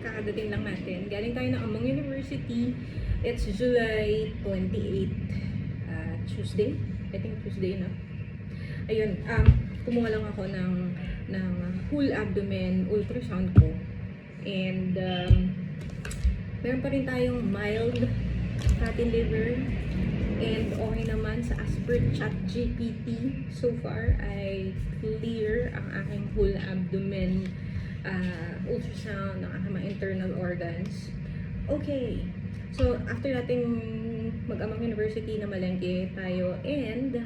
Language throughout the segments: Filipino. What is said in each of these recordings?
kakadating lang natin. Galing tayo ng Amang University. It's July 28, Tuesday. I think Tuesday na. Ayun, kumuha lang ako ng whole abdomen ultrasound ko. And meron pa rin tayong mild fatty liver. And okay naman sa as per ChatGPT, so far ay clear ang aking whole abdomen ultrasound ng aking mga internal organs. Okay, so after nating mag-Amang University na malengke tayo, and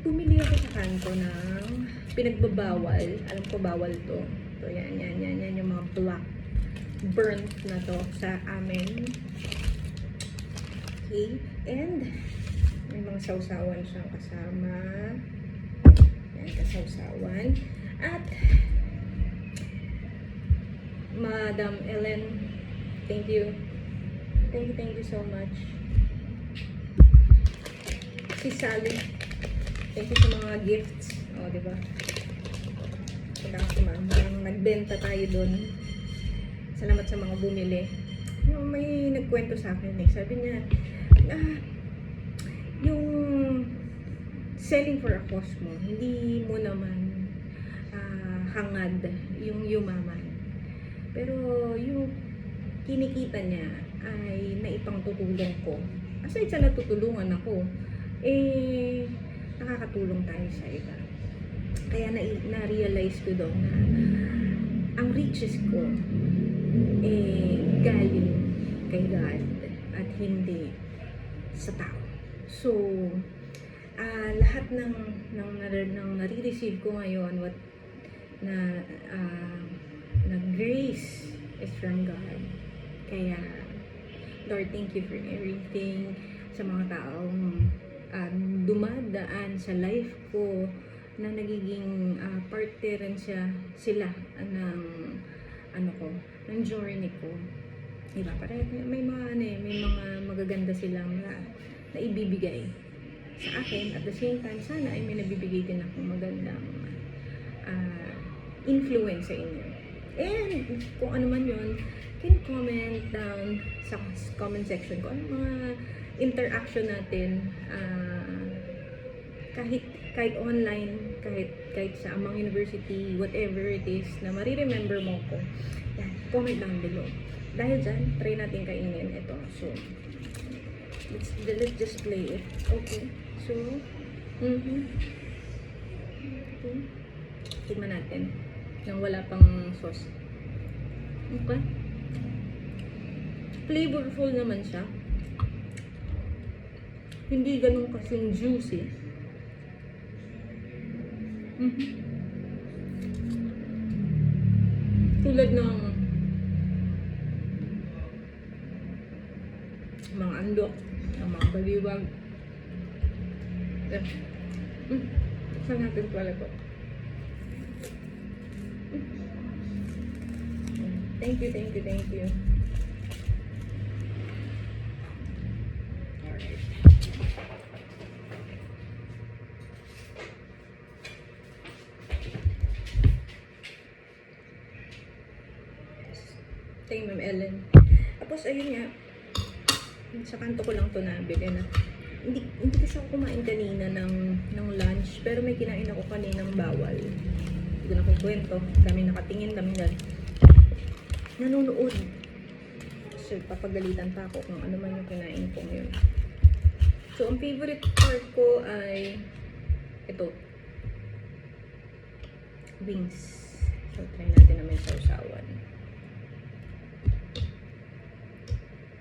bumili ako sa kanto ng pinagbabawal. Alam ko bawal to. So yan yung mga black burnt na to sa amin. Okay, and may mga sausawan siyang kasama. Yan, kasausawan. At Madam Ellen, thank you so much. Si Sally, thank you sa mga gifts. O, diba? Nagbenta tayo dun. Salamat sa mga bumili. May nagkwento sa akin eh. Sabi niya, yung selling for a cause mo, hindi mo naman hangad yung yumaman. Pero yung kinikita niya ay naipangtutulong ko. Aside sa natutulungan ako, nakakatulong tayo sa iba. Kaya na-realize ko daw na ang riches ko galing kay God at hindi sa tao. So, lahat ng nare-receive ko ngayon, na grace is from God. Kaya, Lord, thank you for everything, sa mga taong dumadaan sa life ko, na nagiging parte rin sila ng ng journey ko. Diba? May mga magaganda silang na ibibigay sa akin. At the same time, sana ay may nabibigay din akong magandang influence sa inyo. And kung ano man yun, can comment down sa comment section ko. Ano mga interaction natin, kahit online, kahit sa Amang University, whatever it is, na mariremember mo ko. Yan, comment down below. Dahil dyan, try natin kainin ito. So, let's just play it. Okay. So, tignan natin. Nang wala pang sauce. Okay. Flavorful naman siya. Hindi ganun kasing juicy. Tulad ng mga andok, ng mga baliwag. Saan natin pala po? Thank you. Alright. Thank you, Ma'am Ellen. Tapos, ayun nga, sa kanto ko lang to nabili na. Hindi kasi ako kumain kanina ng lunch, pero may kinain ako kaninang bawal. Hindi ko na kwento. Kami nakatingin, kami nanonood. So, papagalitan pa ako kung ano man yung kinain ko ngayon. So, ang favorite part ko ay ito. Wings.